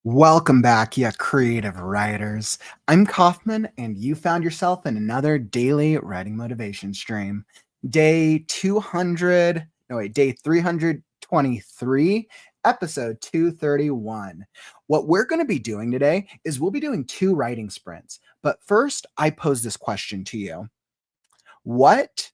Welcome back, you creative writers. I'm Kaufman, and you found yourself in another daily writing motivation stream. Day 200, no, wait, day 323, episode 231. What we're going to be doing today is we'll be doing two writing sprints. But first, I pose this question to you. What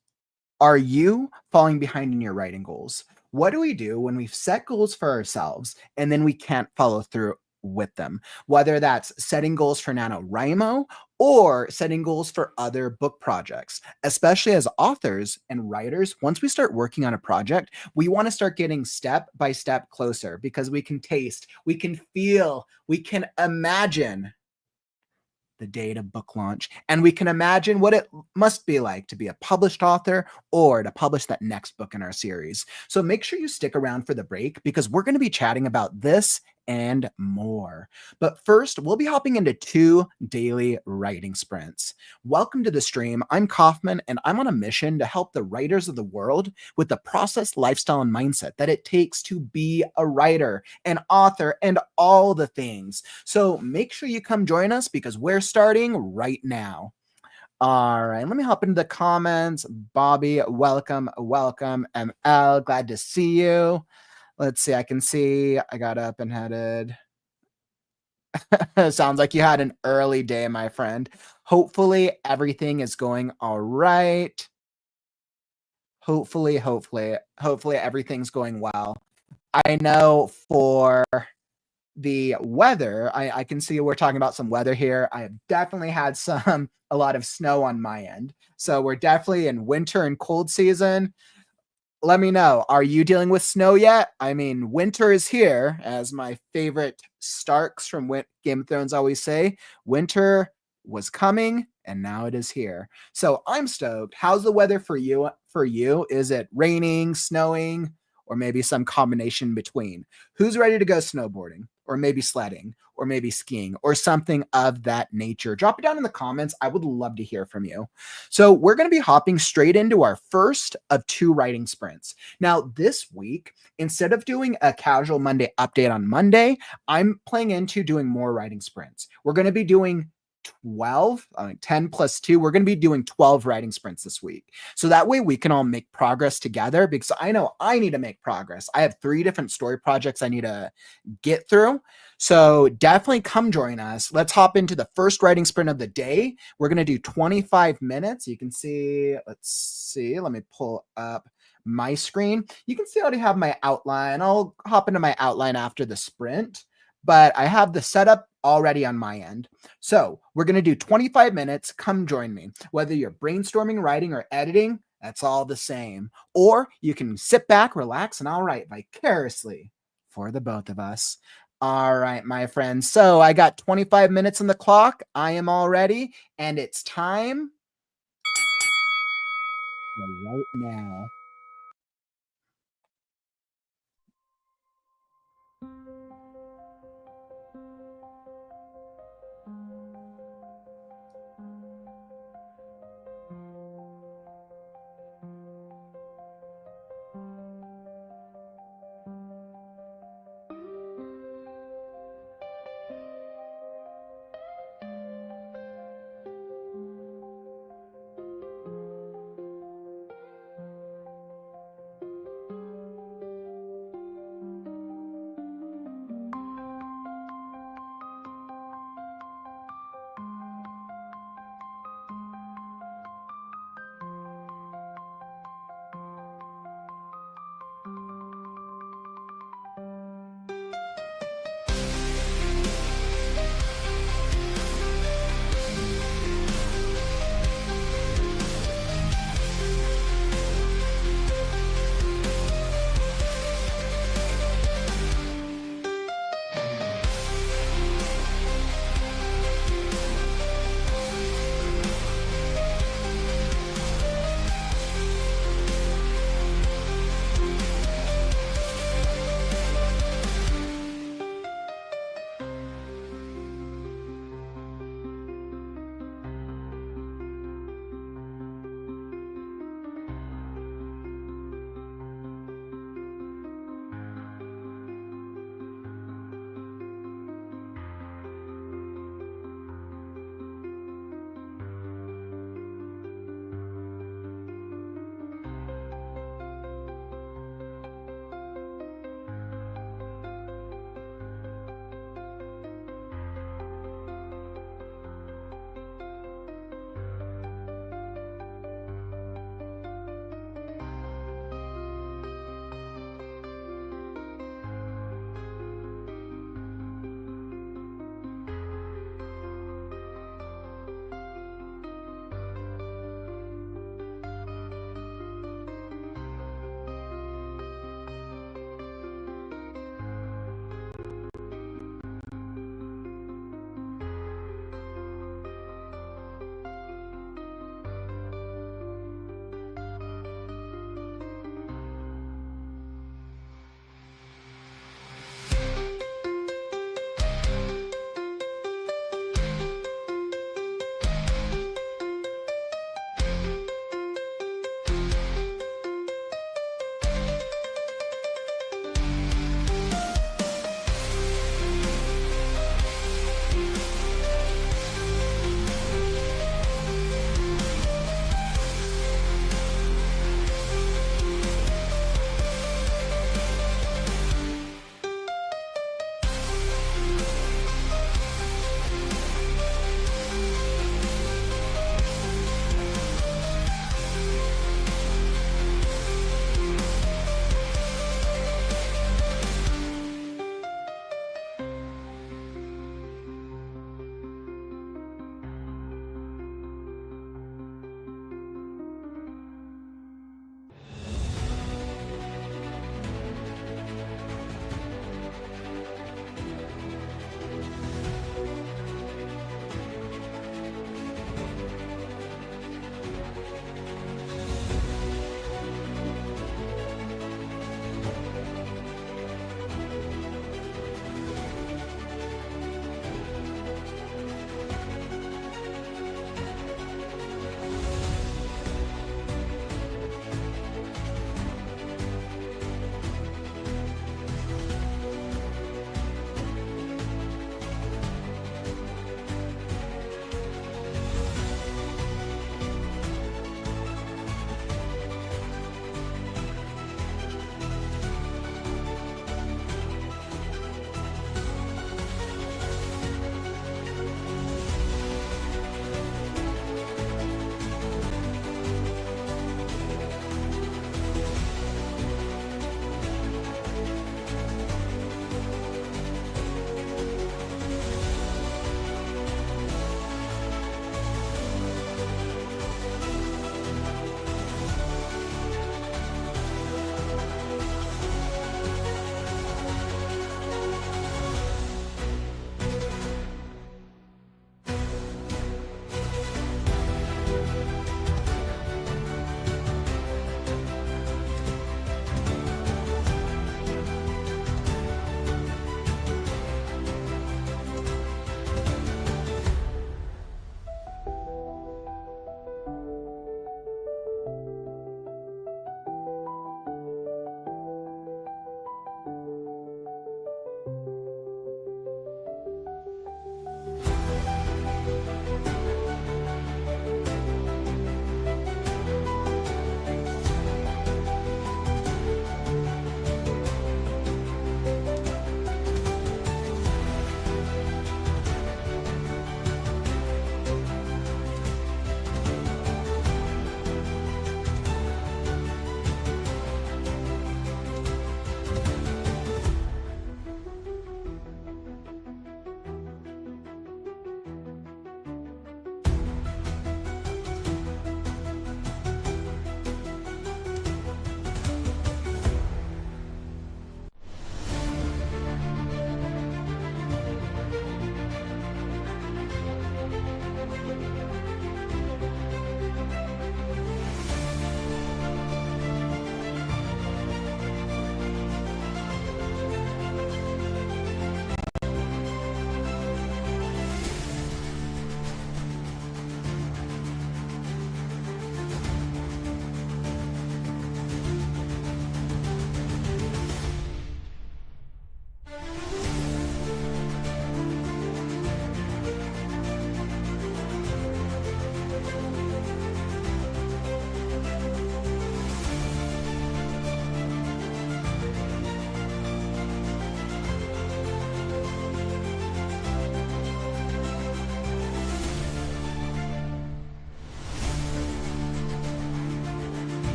are you falling behind in your writing goals? What do we do when we've set goals for ourselves and then we can't follow through with them? Whether that's setting goals for NaNoWriMo or setting goals for other book projects. Especially as authors and writers, once we start working on a project, we want to start getting step by step closer because we can taste, we can feel, we can imagine the day to book launch. And we can imagine what it must be like to be a published author or to publish that next book in our series. So make sure you stick around for the break because we're going to be chatting about this and more. But first, we'll be hopping into two daily writing sprints. Welcome to the stream. I'm Kaufman, and I'm on a mission to help the writers of the world with the process, lifestyle, and mindset that it takes to be a writer, an author, and all the things. So make sure you come join us because we're starting right now. All right, let me hop into the comments. Bobby, welcome, welcome. ML, glad to see you. Let's see, I can see I got up and headed. Sounds like you had an early day, my friend. Hopefully everything is going all right. Hopefully everything's going well. I know for the weather, I can see we're talking about some weather here. I have definitely had a lot of snow on my end. So we're definitely in winter and cold season. Let me know. Are you dealing with snow yet? I mean, winter is here, as my favorite Starks from Game of Thrones always say. Winter was coming, and now it is here. So I'm stoked. How's the weather for you? Is it raining, snowing, or maybe some combination between? Who's ready to go snowboarding, or maybe sledding, or maybe skiing, or something of that nature? Drop it down in the comments. I would love to hear from you. So we're going to be hopping straight into our first of two writing sprints. Now, this week, instead of doing a casual Monday update on Monday, I'm playing into doing more writing sprints. We're going to be doing 10 plus 2. We're going to be doing 12 writing sprints this week. So that way we can all make progress together because I know I need to make progress. I have 3 different story projects I need to get through. So definitely come join us. Let's hop into the first writing sprint of the day. We're going to do 25 minutes. You can see, let me pull up my screen. You can see I already have my outline. I'll hop into my outline after the sprint, but I have the setup already on my end. So we're going to do 25 minutes. Come join me. Whether you're brainstorming, writing, or editing, that's all the same. Or you can sit back, relax, and I'll write vicariously for the both of us. All right, my friends. So I got 25 minutes on the clock. I am all ready, and it's time right now.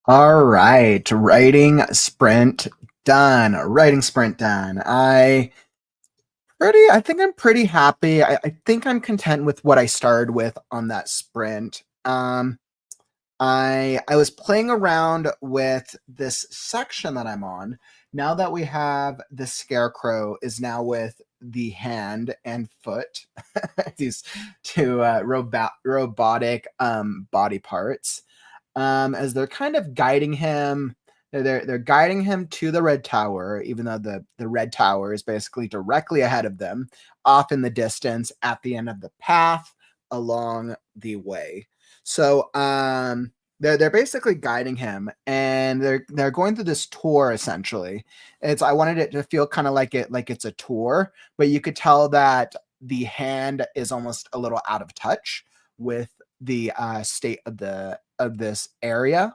All right, writing sprint done. Writing sprint done. I think I'm pretty happy. I think I'm content with what I started with on that sprint. I was playing around with this section that I'm on. Now that we have the scarecrow is now with the hand and foot, these two robotic body parts, as they're kind of guiding him. They're guiding him to the red tower, even though the red tower is basically directly ahead of them, off in the distance at the end of the path along the way. So they're basically guiding him, and they're going through this tour essentially. I wanted it to feel kind of like it's a tour, but you could tell that the hand is almost a little out of touch with the state of this area.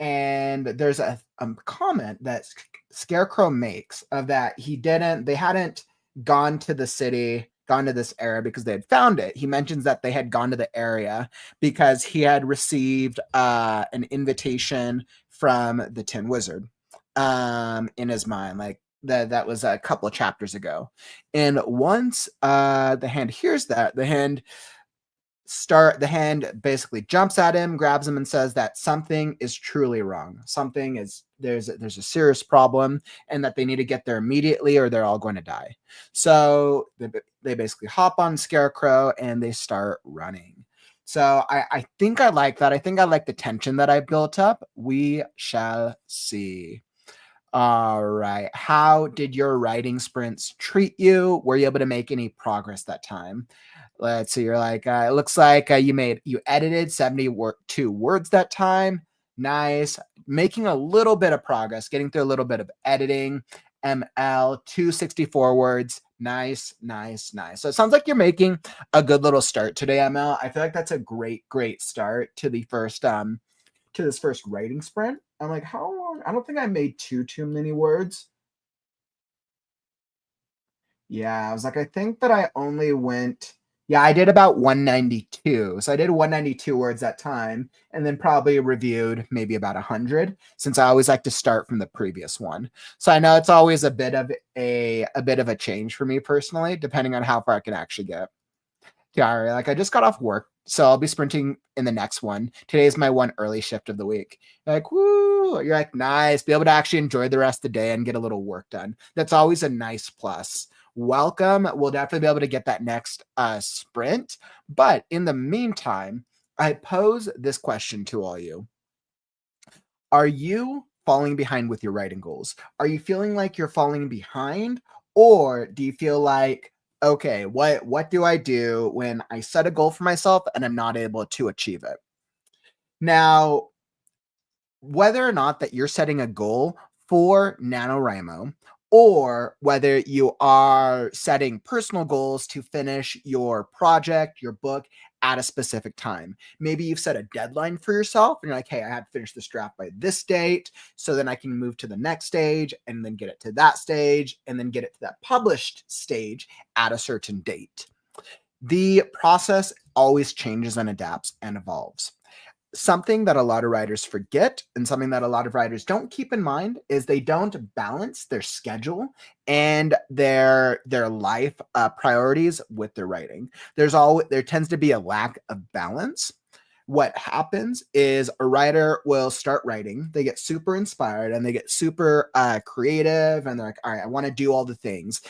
And there's a comment that Scarecrow makes of that they hadn't gone to the city, gone to this area because they had found it. He mentions that they had gone to the area because he had received an invitation from the Tin Wizard in his mind, like that was a couple of chapters ago. And once the hand hears that, the hand basically jumps at him, grabs him, and says that something is truly wrong. There's a serious problem, and that they need to get there immediately or they're all going to die. So they basically hop on Scarecrow and they start running. So I think I like that. I think I like the tension that I built up. We shall see. All right. How did your writing sprints treat you? Were you able to make any progress that time? Let's see. You're like, it looks like you edited 72 words that time. Nice. Making a little bit of progress, getting through a little bit of editing. ML 264 words. Nice, nice, nice. So it sounds like you're making a good little start today, ML. I feel like that's a great, great start to this first writing sprint. I'm like, how long? I don't think I made too many words. Yeah, I was like, I think that I only went. Yeah, I did about 192. So I did 192 words that time, and then probably reviewed maybe about 100, since I always like to start from the previous one. So I know it's always a bit of a change for me personally, depending on how far I can actually get. Yeah, like I just got off work, so I'll be sprinting in the next one. Today's my one early shift of the week. You're like, woo! You're like, nice. Be able to actually enjoy the rest of the day and get a little work done. That's always a nice plus. Welcome. We'll definitely be able to get that next sprint. But in the meantime, I pose this question to all you. Are you falling behind with your writing goals? Are you feeling like you're falling behind? Or do you feel like, okay, what do I do when I set a goal for myself and I'm not able to achieve it? Now, whether or not that you're setting a goal for NaNoWriMo, or whether you are setting personal goals to finish your project, your book at a specific time. Maybe you've set a deadline for yourself and you're like, hey, I have to finish this draft by this date, so then I can move to the next stage and then get it to that stage and then get it to that published stage at a certain date. The process always changes and adapts and evolves. Something that a lot of writers forget and something that a lot of writers don't keep in mind is they don't balance their schedule and their life priorities with their writing. There tends to be a lack of balance. What happens is a writer will start writing, they get super inspired and they get super creative, and they're like, all right, I want to do all the things.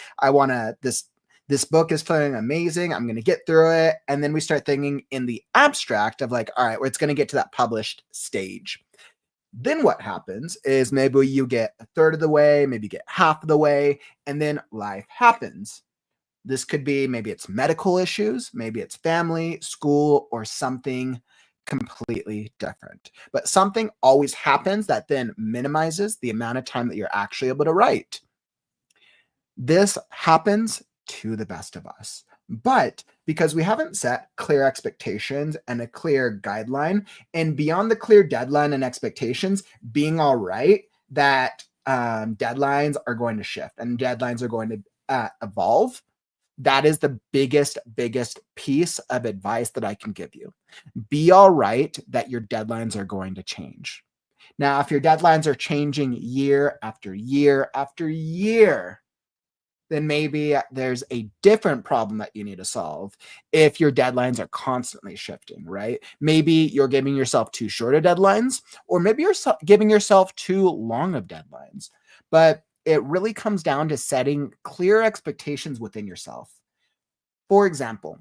This book is feeling amazing. I'm going to get through it. And then we start thinking in the abstract of like, all right, well, it's going to get to that published stage. Then what happens is maybe you get a third of the way, maybe you get half of the way, and then life happens. This could be, maybe it's medical issues, maybe it's family, school, or something completely different. But something always happens that then minimizes the amount of time that you're actually able to write. This happens to the best of us. But because we haven't set clear expectations and a clear guideline, and beyond the clear deadline and expectations, being all right that deadlines are going to shift and deadlines are going to evolve, that is the biggest piece of advice that I can give you. Be all right that your deadlines are going to change. Now, if your deadlines are changing year after year after year, then maybe there's a different problem that you need to solve if your deadlines are constantly shifting, right? Maybe you're giving yourself too short of deadlines, or maybe you're giving yourself too long of deadlines. But it really comes down to setting clear expectations within yourself. For example,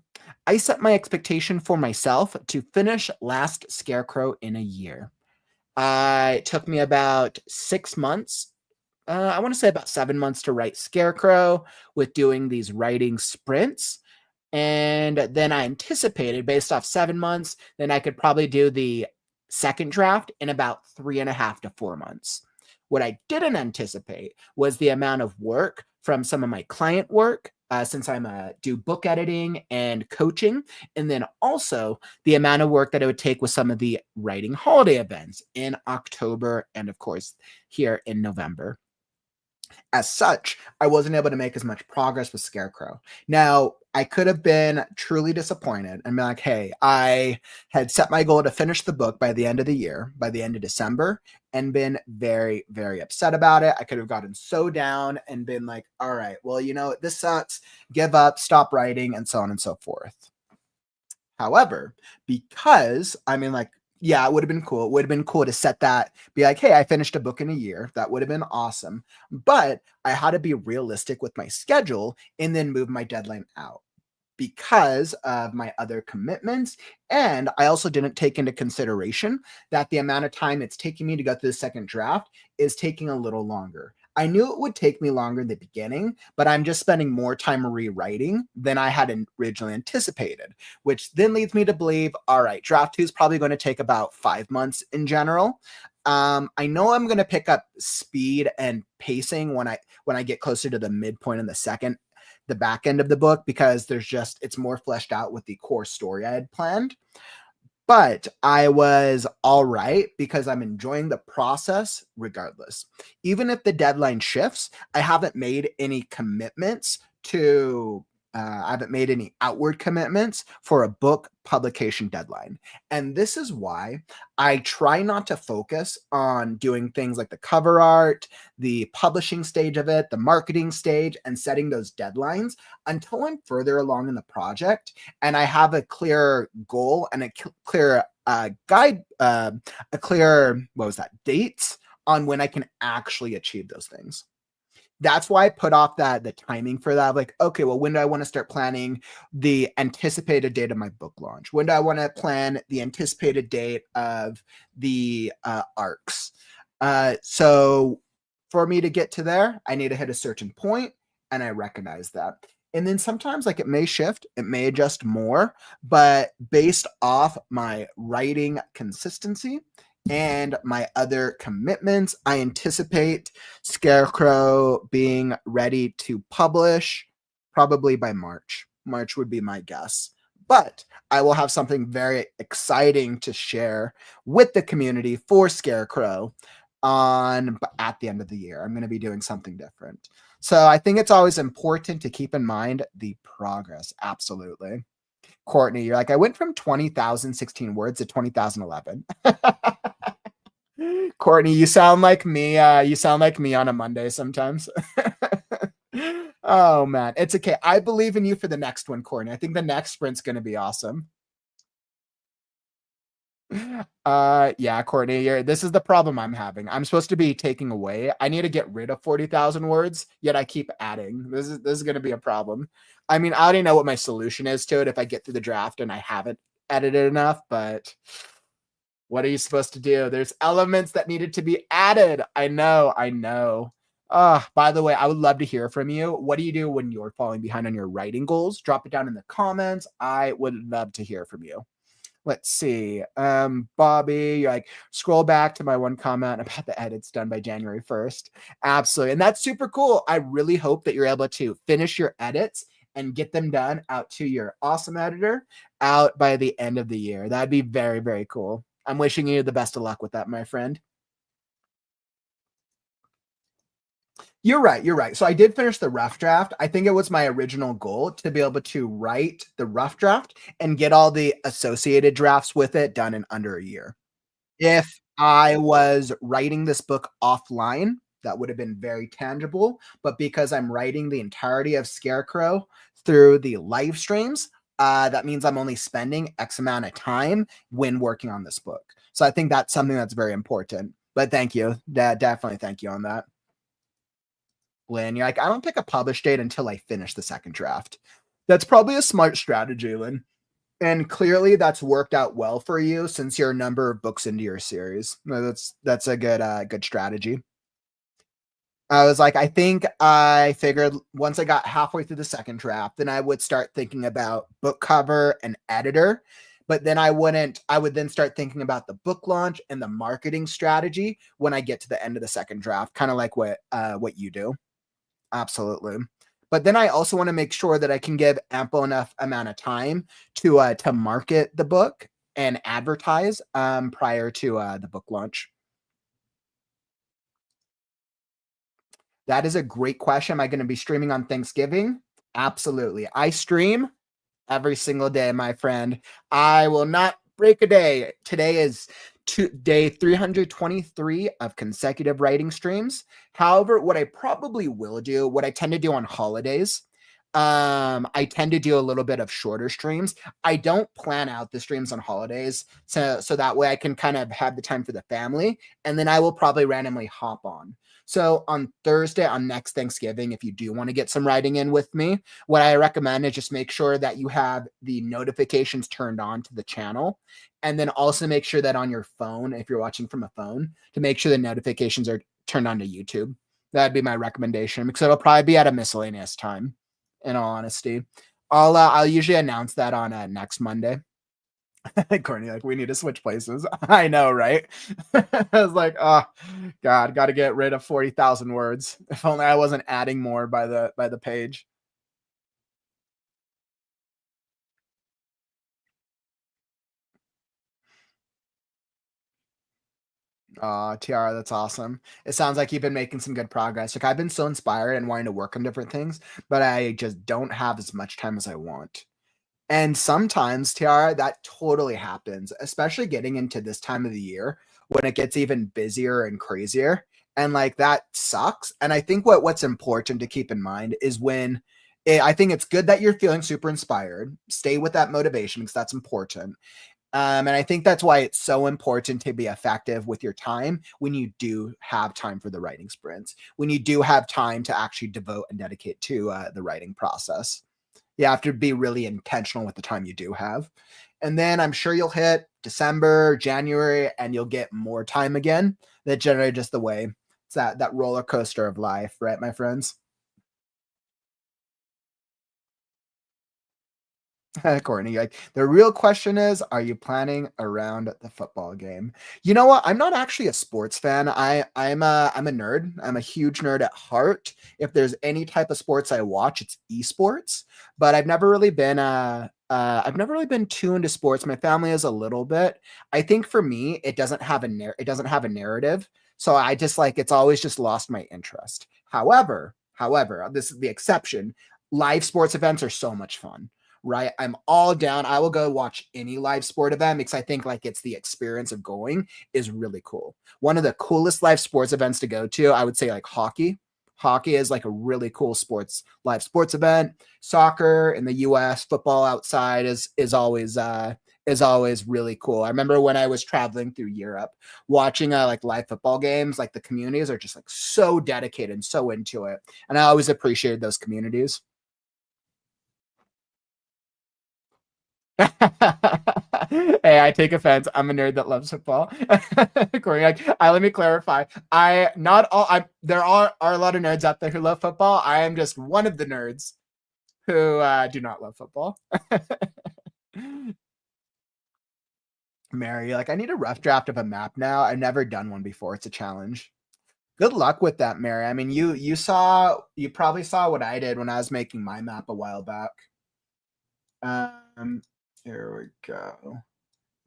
I set my expectation for myself to finish Last Scarecrow in a year. It took me about 6 months, I want to say about 7 months to write Scarecrow with doing these writing sprints. And then I anticipated based off 7 months, then I could probably do the second draft in about 3.5 to 4 months. What I didn't anticipate was the amount of work from some of my client work, since I'm do book editing and coaching, and then also the amount of work that it would take with some of the writing holiday events in October and, of course, here in November. As such, I wasn't able to make as much progress with Scarecrow. Now, I could have been truly disappointed and be like, hey, I had set my goal to finish the book by the end of the year, by the end of December, and been very, very upset about it. I could have gotten so down and been like, all right, well, this sucks, give up, stop writing, and so on and so forth. However, because I mean, like, yeah, it would have been cool. It would have been cool to set that, be like, hey, I finished a book in a year. That would have been awesome. But I had to be realistic with my schedule and then move my deadline out because of my other commitments. And I also didn't take into consideration that the amount of time it's taking me to go through the second draft is taking a little longer. I knew it would take me longer in the beginning, but I'm just spending more time rewriting than I had originally anticipated, which then leads me to believe, all right, draft two is probably going to take about 5 months in general. I know I'm going to pick up speed and pacing when I get closer to the midpoint in the back end of the book, because it's more fleshed out with the core story I had planned. But I was all right because I'm enjoying the process regardless. Even if the deadline shifts, I haven't made any commitments to I haven't made any outward commitments for a book publication deadline. And this is why I try not to focus on doing things like the cover art, the publishing stage of it, the marketing stage, and setting those deadlines until I'm further along in the project and I have a clear goal and a clear guide, a clear, what was that, dates on when I can actually achieve those things. That's why I put off the timing for that. Like, okay, well, when do I want to start planning the anticipated date of my book launch? When do I want to plan the anticipated date of the arcs? So for me to get to there, I need to hit a certain point, and I recognize that. And then sometimes, like, it may shift, it may adjust more, but based off my writing consistency and my other commitments, I anticipate Scarecrow being ready to publish probably by March. March would be my guess. But I will have something very exciting to share with the community for Scarecrow at the end of the year. I'm going to be doing something different. So I think it's always important to keep in mind the progress. Absolutely. Courtney, you're like, I went from 20,016 words to 20,011. Courtney, you sound like me. You sound like me on a Monday sometimes. Oh man, it's okay. I believe in you for the next one, Courtney. I think the next sprint's going to be awesome. Yeah, Courtney, this is the problem I'm having. I'm supposed to be taking away. I need to get rid of 40,000 words, yet I keep adding. This is going to be a problem. I mean, I already know what my solution is to it if I get through the draft and I haven't edited enough, but what are you supposed to do? There's elements that needed to be added. I know. By the way, I would love to hear from you. What do you do when you're falling behind on your writing goals? Drop it down in the comments. I would love to hear from you. Let's see. Bobby, you're like, scroll back to my one comment about the edits done by January 1st. Absolutely. And that's super cool. I really hope that you're able to finish your edits and get them done out to your awesome editor out by the end of the year. That'd be very, very cool. I'm wishing you the best of luck with that, my friend. You're right. You're right. So I did finish the rough draft. I think it was my original goal to be able to write the rough draft and get all the associated drafts with it done in under a year. If I was writing this book offline, that would have been very tangible, but because I'm writing the entirety of Scarecrow through the live streams, that means I'm only spending X amount of time when working on this book. So I think that's something that's very important. But thank you. Definitely thank you on that. Lynn, you're like, I don't pick a publish date until I finish the second draft. That's probably a smart strategy, Lynn. And clearly that's worked out well for you since you're a number of books into your series. That's a good strategy. I was like, I think I figured once I got halfway through the second draft, then I would start thinking about book cover and editor. But then I wouldn't, I would then start thinking about the book launch and the marketing strategy when I get to the end of the second draft, kind of like what you do. Absolutely. But then I also want to make sure that I can give ample enough amount of time to market the book and advertise prior to the book launch. That is a great question. Am I going to be streaming on Thanksgiving? Absolutely. I stream every single day, my friend. I will not break a day. Today is day 323 of consecutive writing streams. However, what I probably will do, what I tend to do on holidays, I tend to do a little bit of shorter streams. I don't plan out the streams on holidays, so that way I can kind of have the time for the family, and then I will probably randomly hop on. So on Thursday, on next Thanksgiving, if you do want to get some writing in with me, what I recommend is just make sure that you have the notifications turned on to the channel. And then also make sure that on your phone, if you're watching from a phone, to make sure the notifications are turned on to YouTube. That'd be my recommendation because it'll probably be at a miscellaneous time, in all honesty. I'll usually announce that on next Monday. Courtney, like, we need to switch places. I know, right? I was like, oh God, got to get rid of 40,000 words. If only I wasn't adding more by the page. Tiara, that's awesome. It sounds like you've been making some good progress. Like, I've been so inspired and wanting to work on different things, but I just don't have as much time as I want. And sometimes, Tiara, that totally happens, especially getting into this time of the year when it gets even busier and crazier. And like that sucks. And I think what's important to keep in mind is I think it's good that you're feeling super inspired. Stay with that motivation because that's important. And I think that's why it's so important to be effective with your time when you do have time for the writing sprints, when you do have time to actually devote and dedicate to the writing process. You have to be really intentional with the time you do have. And then I'm sure you'll hit December, January, and you'll get more time again. That's generally just the way. It's that roller coaster of life, right, my friends? Courtney, like the real question is, are you planning around the football game? You know what? I'm not actually a sports fan. I'm a nerd. I'm a huge nerd at heart. If there's any type of sports I watch, it's esports. But I've never really been too into sports. My family is a little bit. I think for me, it doesn't have a narrative. So I just like it's always just lost my interest. However, this is the exception. Live sports events are so much fun, right? I'm all down. I will go watch any live sport event because I think like it's the experience of going is really cool. One of the coolest live sports events to go to, I would say like hockey. Hockey is like a really cool live sports event. Soccer in the US, football outside is always really cool. I remember when I was traveling through Europe, watching like live football games, like the communities are just like so dedicated and so into it. And I always appreciated those communities. Hey, I take offense. I'm a nerd that loves football. Corey, let me clarify. I not all. I there are a lot of nerds out there who love football. I am just one of the nerds who do not love football. Mary, like I need a rough draft of a map now. I've never done one before. It's a challenge. Good luck with that, Mary. I mean, you probably saw what I did when I was making my map a while back. Um, here we go.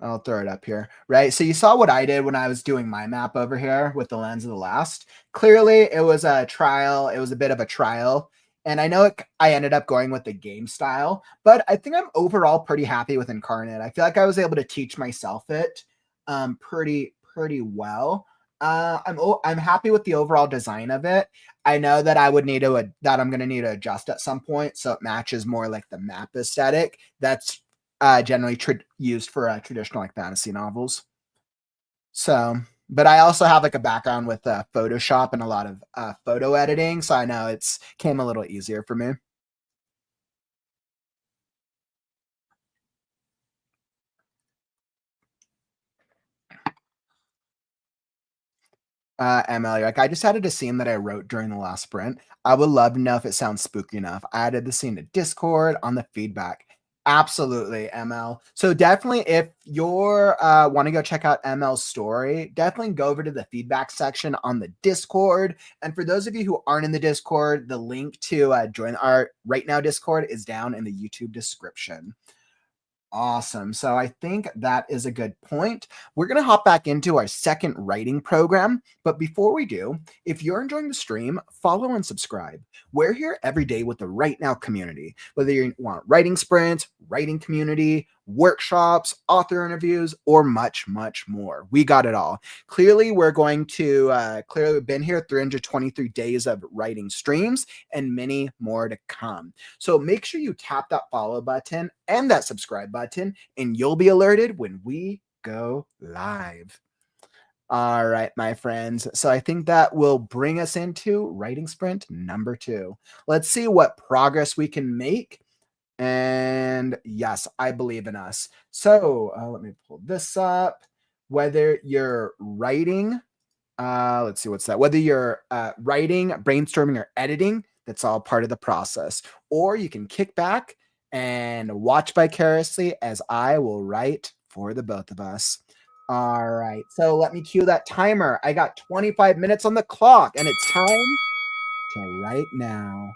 I'll throw it up here, right? So you saw what I did when I was doing my map over here with the lens of the last. Clearly, it was a trial. It was a bit of a trial. And I know I ended up going with the game style, but I think I'm overall pretty happy with Incarnate. I feel like I was able to teach myself it pretty well. I'm happy with the overall design of it. I know that I would need to that I'm gonna need to adjust at some point so it matches more like the map aesthetic that's generally used for traditional like fantasy novels. So, but I also have like a background with Photoshop and a lot of photo editing, so I know it's came a little easier for me. Emily, like I just added a scene that I wrote during the last sprint. I would love to know if it sounds spooky enough. I added the scene to Discord on the feedback. Absolutely, ML. So definitely, if you're want to go check out ML's story, definitely go over to the feedback section on the Discord. And for those of you who aren't in the Discord, the link to join our Right Now Discord is down in the YouTube description. Awesome. So I think that is a good point. We're going to hop back into our second writing program. But before we do, if you're enjoying the stream, follow and subscribe. We're here every day with the Right Now community, whether you want writing sprints, writing community, workshops, author interviews, or much, much more. We got it all. Clearly, we're going to clearly we've been here 323 days of writing streams and many more to come. So make sure you tap that follow button and that subscribe button, and you'll be alerted when we go live. All right, my friends. So I think that will bring us into writing sprint number 2. Let's see what progress we can make. And yes, I believe in us. So let me pull this up. Whether you're writing, let's see what's that. Whether you're writing, brainstorming, or editing, that's all part of the process. Or you can kick back and watch vicariously as I will write for the both of us. All right. So let me cue that timer. I got 25 minutes on the clock, and it's time to write now.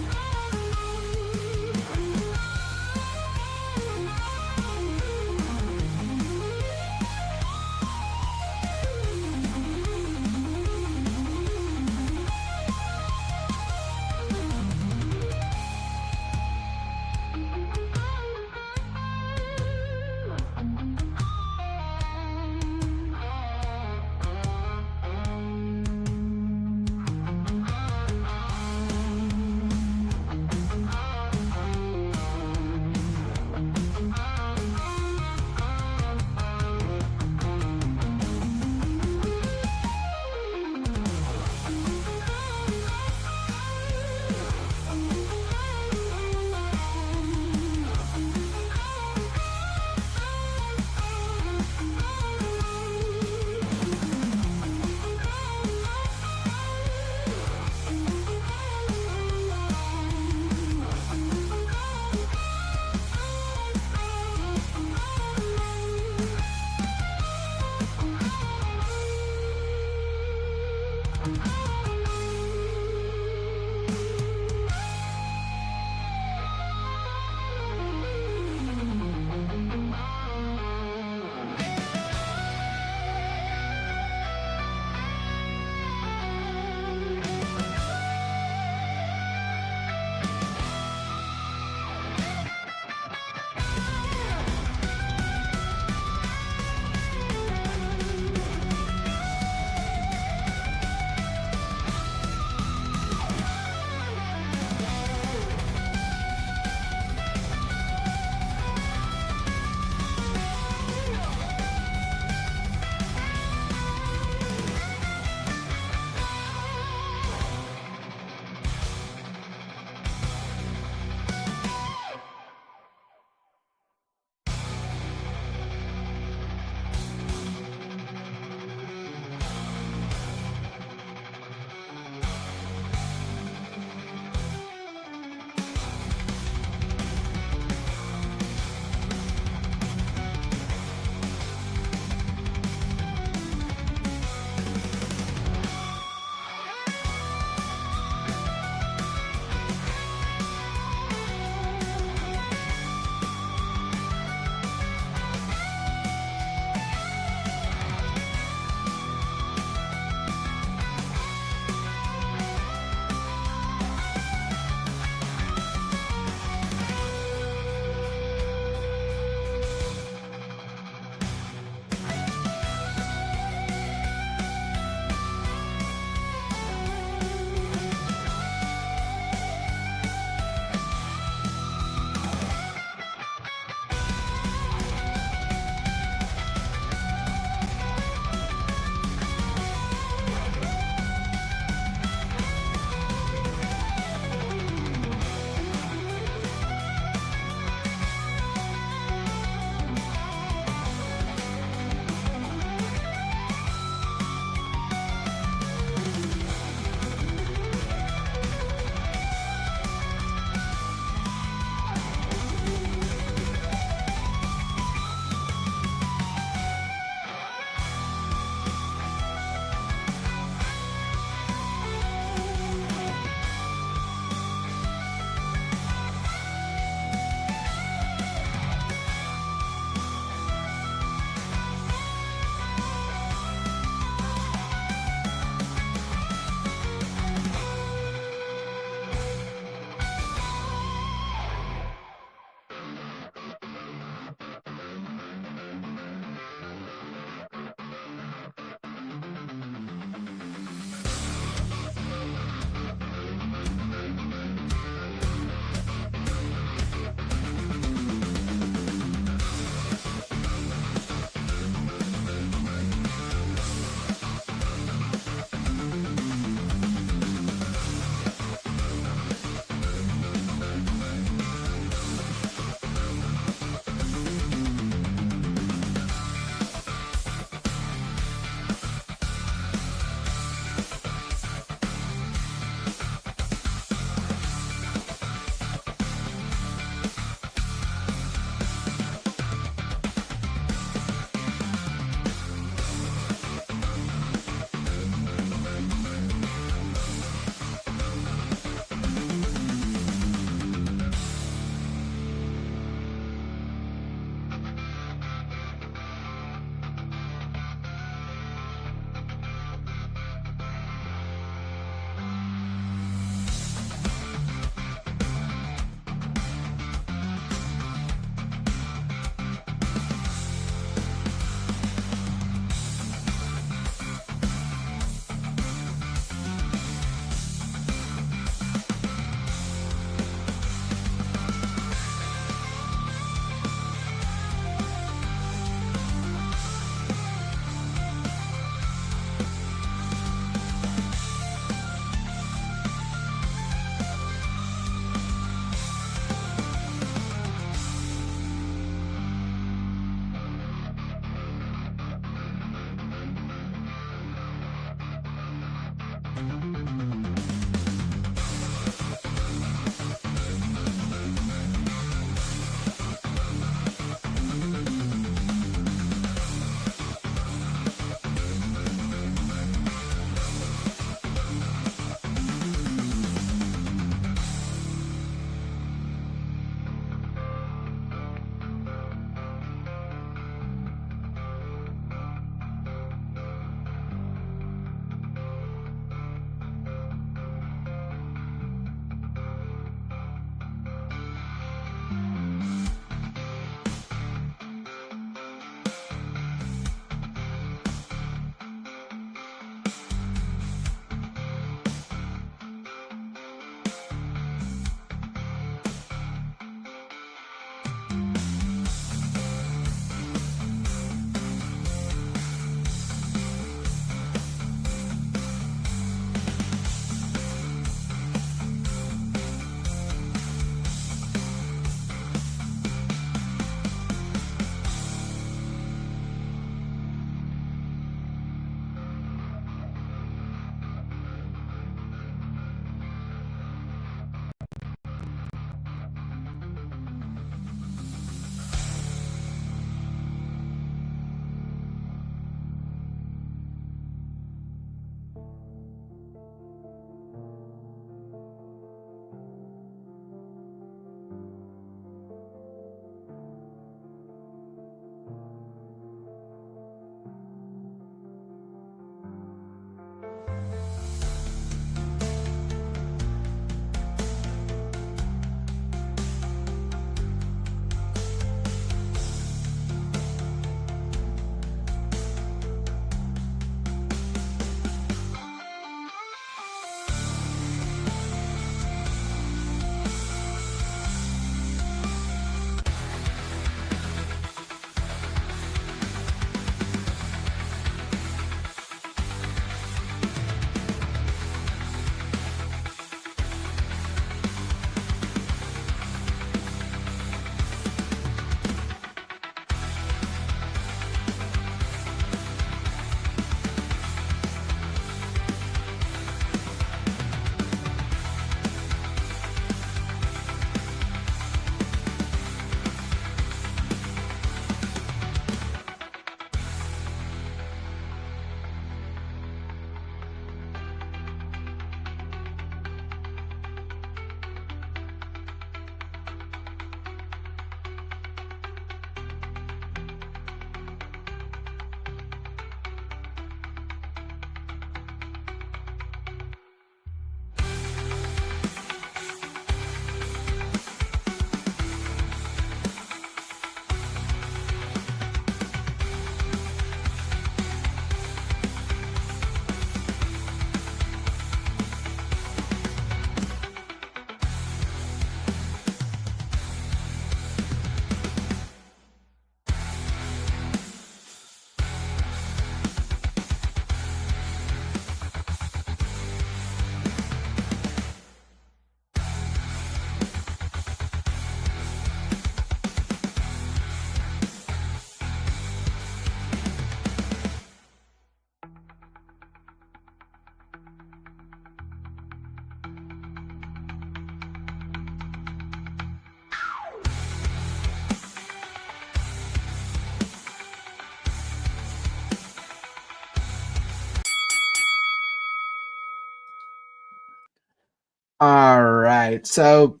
All right. So,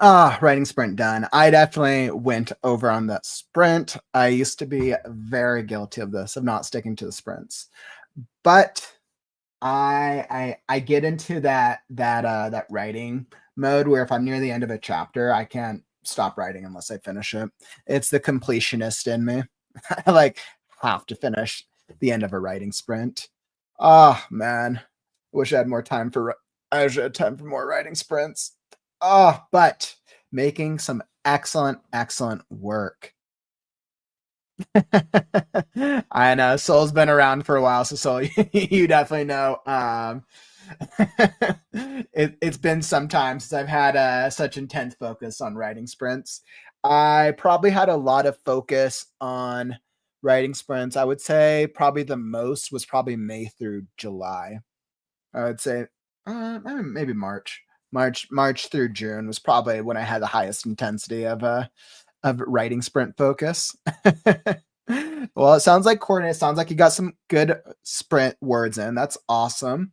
writing sprint done. I definitely went over on that sprint. I used to be very guilty of this, of not sticking to the sprints. But I get into that writing mode where if I'm near the end of a chapter, I can't stop writing unless I finish it. It's the completionist in me. I like have to finish the end of a writing sprint. Oh man, wish I had more time for. I wish I had time for more writing sprints. Oh, but making some excellent work. I know Soul's been around for a while, so Soul, you definitely know. It's been some time since I've had such intense focus on writing sprints. I probably had a lot of focus on writing sprints. I would say probably the most was probably May through July. I would say maybe March. March through June was probably when I had the highest intensity of writing sprint focus. Well, it sounds like Courtney. It sounds like you got some good sprint words in. That's awesome.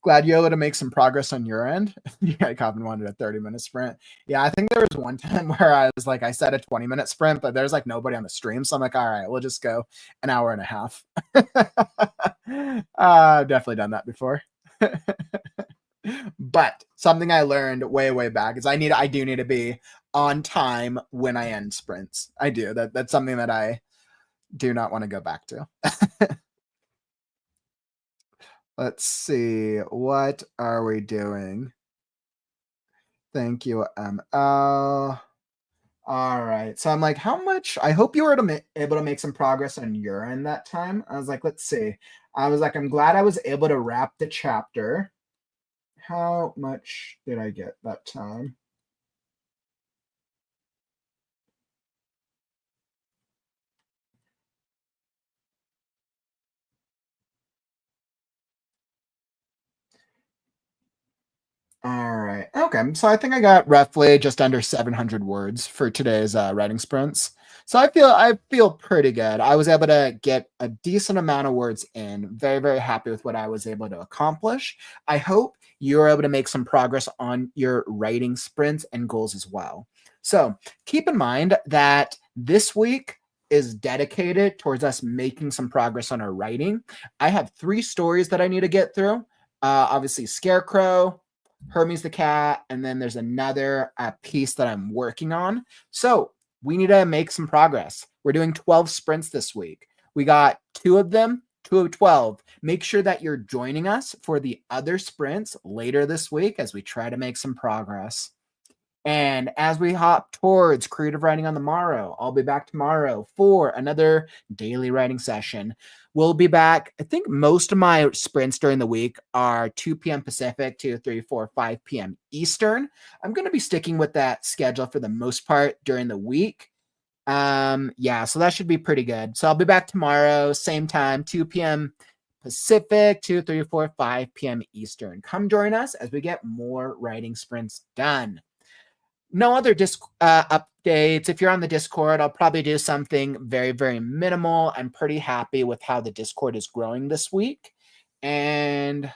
Glad you're able to make some progress on your end. Yeah, Cobbin wanted a 30-minute sprint. Yeah, I think there was one time where I was like, I said a 20-minute sprint, but there's like nobody on the stream. So I'm like, all right, we'll just go an hour and a half. I've definitely done that before. But something I learned way back is I do need to be on time when I end sprints. I do. That's something that I do not want to go back to. Let's see. What are we doing? Thank you, ML. All right. So I'm like, how much? I hope you were able to make some progress on your end that time. I was like, let's see. I was like, I'm glad I was able to wrap the chapter. How much did I get that time? All right. Okay. So I think I got roughly just under 700 words for today's writing sprints. So I feel pretty good. I was able to get a decent amount of words in. Very happy with what I was able to accomplish. I hope you're able to make some progress on your writing sprints and goals as well. So keep in mind that this week is dedicated towards us making some progress on our writing. I have 3 stories that I need to get through. Obviously, Scarecrow, Hermes the cat, and then there's another piece that I'm working on. So we need to make some progress. We're doing 12 sprints this week. We got 2 of them, 2 of 12. Make sure that you're joining us for the other sprints later this week as we try to make some progress. And as we hop towards creative writing on the morrow, I'll be back tomorrow for another daily writing session. We'll be back. I think most of my sprints during the week are 2 p.m. Pacific, 2, 3, 4, 5 p.m. Eastern. I'm going to be sticking with that schedule for the most part during the week. Yeah, so that should be pretty good. So I'll be back tomorrow, same time, 2 p.m. Pacific, 2, 3, 4, 5 p.m. Eastern. Come join us as we get more writing sprints done. No other updates. If you're on the Discord, I'll probably do something very minimal. I'm pretty happy with how the Discord is growing this week. And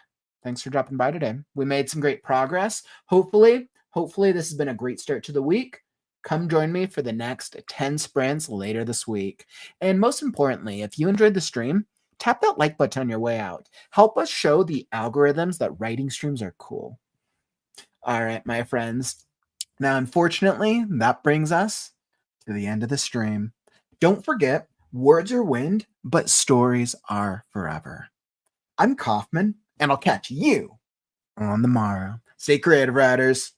thanks for dropping by today. We made some great progress. Hopefully this has been a great start to the week. Come join me for the next 10 sprints later this week. And most importantly, if you enjoyed the stream, tap that like button on your way out. Help us show the algorithms that writing streams are cool. All right, my friends. Now, unfortunately, that brings us to the end of the stream. Don't forget, words are wind, but stories are forever. I'm Kaufman, and I'll catch you on the morrow. Stay creative, writers.